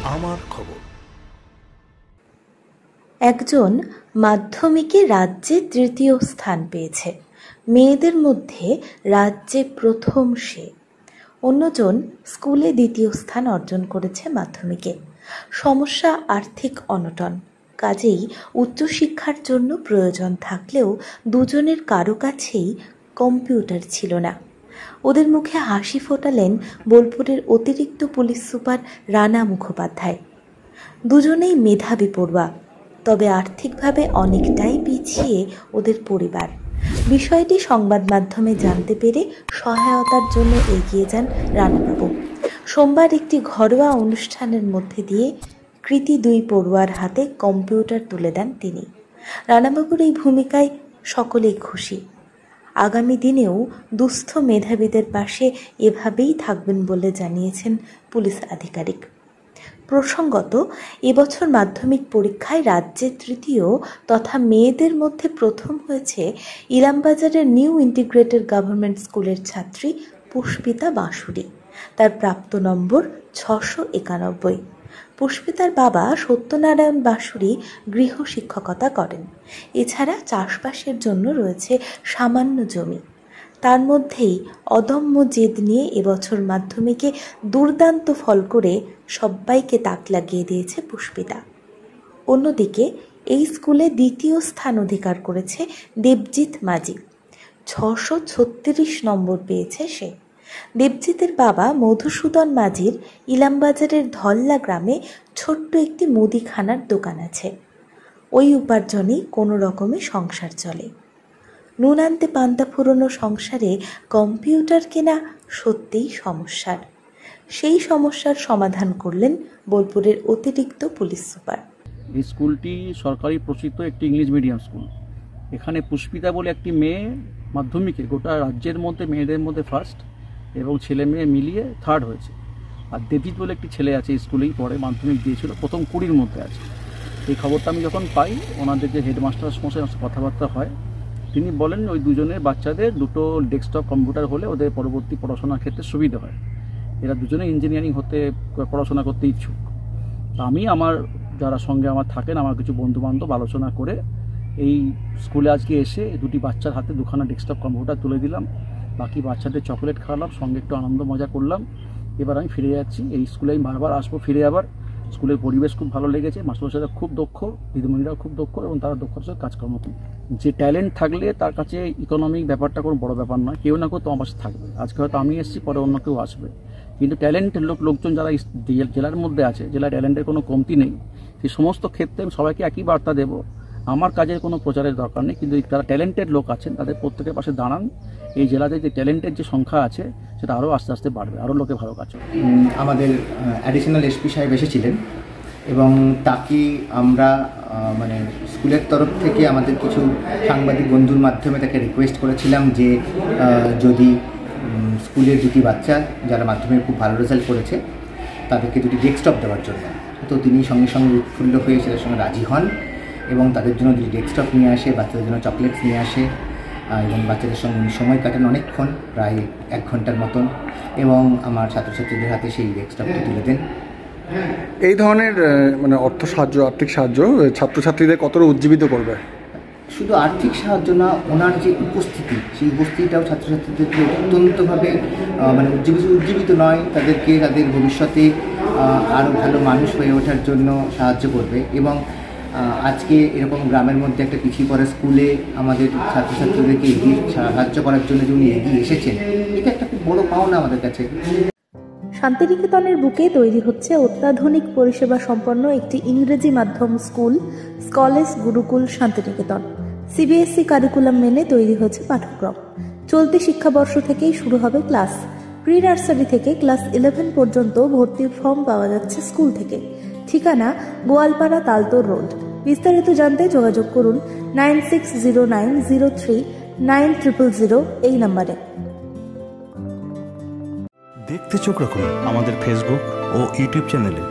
আমার খবর। একজন মাধ্যমিকে রাজ্যে তৃতীয় স্থান পেয়েছে, মেয়েদের মধ্যে রাজ্যে প্রথম সে। অন্যজন স্কুলে দ্বিতীয় স্থান অর্জন করেছে মাধ্যমিকে। সমস্যা আর্থিক অনটন, কাজেই উচ্চশিক্ষার জন্য প্রয়োজন থাকলেও দুজনের কারো কাছেই কম্পিউটার ছিল না। ওদের মুখে হাসি ফোটালেন বোলপুরের অতিরিক্ত পুলিশ সুপার রানা মুখোপাধ্যায়। দুজনেই মেধাবী পড়ুয়া, তবে আর্থিকভাবে অনেকটাই পিছিয়ে ওদের পরিবার। বিষয়টি সংবাদ মাধ্যমে জানতে পেরে সহায়তার জন্য এগিয়ে যান রানাবাবু। সোমবার একটি ঘরোয়া অনুষ্ঠানের মধ্যে দিয়ে কৃতি দুই পড়ুয়ার হাতে কম্পিউটার তুলে দেন তিনি। রানাবাবুর এই ভূমিকায় সকলেই খুশি। আগামী দিনেও দুস্থ মেধাবীদের পাশে এভাবেই থাকবেন বলে জানিয়েছেন পুলিশ আধিকারিক। প্রসঙ্গত, এবছর মাধ্যমিক পরীক্ষায় রাজ্যে তৃতীয় তথা মেয়েদের মধ্যে প্রথম হয়েছে ইলামবাজারের নিউ ইন্টিগ্রেটেড গভর্নমেন্ট স্কুলের ছাত্রী পুষ্পিতা বাঁশুরি। তার প্রাপ্ত নম্বর 691। পুষ্পিতার বাবা সত্যনারায়ণ বাঁশুরি গৃহ শিক্ষকতা করেন। এছাড়া চাষবাসের জন্য রয়েছে সামান্য জমি। তার মধ্যেই অদম্য জেদ নিয়ে এবছর মাধ্যমিকে দুর্দান্ত ফল করে সবাইকে তাক লাগিয়ে দিয়েছে পুষ্পিতা। অন্যদিকে এই স্কুলে দ্বিতীয় স্থান অধিকার করেছে দেবজিৎ মাঝি। 636 নম্বর পেয়েছে সে। দেবজিতের বাবা মধুসূদন মাঝির ইলামবাজারের ধল্লা গ্রামে ছোট্ট একটি মুদিখানার দোকান আছে। ওই উপার্জনেই কোনো রকমে সংসার চলে। নুন আনতে পান্তা ফুরোনো সংসারে কম্পিউটার কেনা সত্যিই সমস্যার। সেই সমস্যার সমাধান করলেন বোলপুরের অতিরিক্ত পুলিশ সুপার। এই স্কুলটি সরকারি প্রচিত একটি ইংলিশ মিডিয়াম স্কুল। এখানে পুষ্পিতা বলে একটি মেয়ে মাধ্যমিকে গোটা রাজ্যের মধ্যে মেয়েদের মধ্যে ফার্স্ট এবং ছেলে মেয়ে মিলিয়ে থার্ড হয়েছে। আর দেবজিৎ বলে একটি ছেলে আছে, স্কুলেই পড়ে, মাধ্যমিক দিয়েছিল, প্রথম 20-র মধ্যে আছে। এই খবরটা আমি যখন পাই, ওনাদের যে হেডমাস্টার সমস্যায় কথাবার্তা হয়, তিনি বলেন ওই দুজনের বাচ্চাদের দুটো ডেস্কটপ কম্পিউটার হলে ওদের পরবর্তী পড়াশোনার ক্ষেত্রে সুবিধা হয়। এরা দুজনে ইঞ্জিনিয়ারিং হতে পড়াশোনা করতে ইচ্ছুক। তা আমি আমার যারা সঙ্গে আমার থাকেন, আমার কিছু বন্ধুবান্ধব আলোচনা করে এই স্কুলে আজকে এসে দুটি বাচ্চার হাতে দুখানা ডেস্কটপ কম্পিউটার তুলে দিলাম। বাকি বাচ্চাদের চকোলেট খাওয়ালাম, সঙ্গে একটু আনন্দ মজা করলাম। এবার আমি ফিরে যাচ্ছি। এই স্কুলে আমি বারবার আসবো ফিরে। আবার স্কুলের পরিবেশ খুব ভালো লেগেছে, মাস্টারমশাইরা খুব দক্ষ, দিদিমণিরাও খুব দক্ষ এবং তারা দক্ষতার সাথে কাজকর্ম করে। যে ট্যালেন্ট থাকলে তার কাছে ইকোনমিক ব্যাপারটা কোনো বড় ব্যাপার নয়। কেউ না কেউ তো আমার পাশে থাকবে। আজকে হয়তো আমি এসেছি, পরে অন্য কেউ আসবে, কিন্তু ট্যালেন্টের লোকজন যারা জেলার মধ্যে আছে, জেলার ট্যালেন্টের কোনো কমতি নেই। সেই সমস্ত ক্ষেত্রে আমি সবাইকে একই বার্তা দেবো, আমার কাজের কোনো প্রচারের দরকার নেই, কিন্তু যারা ট্যালেন্টেড লোক আছেন তাদের প্রত্যেকের পাশে দাঁড়ান। এই জেলাতে যে ট্যালেন্টের যে সংখ্যা আছে সেটা আরও আস্তে আস্তে বাড়বে, আরও লোকে ভালো কাজ করবে। আমাদের অ্যাডিশনাল এসপি সাহেব এসেছিলেন এবং তাকে আমরা স্কুলের তরফ থেকে আমাদের কিছু সাংবাদিক বন্ধুর মাধ্যমে তাকে রিকোয়েস্ট করেছিলাম যে যদি স্কুলের দুটি বাচ্চা যারা মাধ্যমিকে খুব ভালো রেজাল্ট করেছে তাদেরকে দুটি ডেস্কটপ দেওয়ার জন্য। তো তিনি সঙ্গে সঙ্গে উৎফুল্ল হয়ে সেটার সঙ্গে রাজি হন এবং তাদের জন্য দুটি ডেস্কটপ নিয়ে আসে, বাচ্চাদের জন্য চকলেটস নিয়ে আসে এবং বাচ্চাদের সঙ্গে সময় কাটান অনেকক্ষণ, প্রায় 1 ঘন্টার মতন, এবং আমার ছাত্রছাত্রীদের হাতে সেই ডেস্কটপটি তুলে দেন। এই ধরনের অর্থ সাহায্য, আর্থিক সাহায্য ছাত্রছাত্রীদের কতটা উজ্জীবিত করবে? শুধু আর্থিক সাহায্য না, ওনার যে উপস্থিতি, সেই উপস্থিতিটাও ছাত্রছাত্রীদেরকে অত্যন্তভাবে উজ্জীবিত নয়, তাদেরকে তাদের ভবিষ্যতে আরও ভালো মানুষ হয়ে ওঠার জন্য সাহায্য করবে। এবং আজকে এরকম গ্রামের মধ্যে একটা পিছিয়ে পড়া স্কুলে আমাদের ছাত্রছাত্রীদেরকে এগিয়ে সাহায্য করার জন্য যে উনি এগিয়ে এসেছেন, এটা একটা খুব বড় পাওনা আমাদের কাছে। শান্তিনিকেতনের বুকে তৈরি হচ্ছে অত্যাধুনিক পরিষেবা সম্পন্ন একটি ইংরেজি মাধ্যম স্কুল, স্কলেজ গুরুকুল শান্তিনিকেতন। সিবিএসই কারিকুলাম মেনে তৈরি হয়েছে পাঠ্যক্রম। চলতি শিক্ষাবর্ষ থেকেই শুরু হবে ক্লাস। প্রি নার্সারি থেকে ক্লাস 11 পর্যন্ত ভর্তির ফর্ম পাওয়া যাচ্ছে স্কুল থেকে। ঠিকানা গোয়ালপাড়া তালতোর রোড। বিস্তারিত জানতে যোগাযোগ করুন 9609039000 এই নম্বরে। দেখতে চোখ রাখুন আমাদের ফেসবুক ও ইউটিউব চ্যানেলে।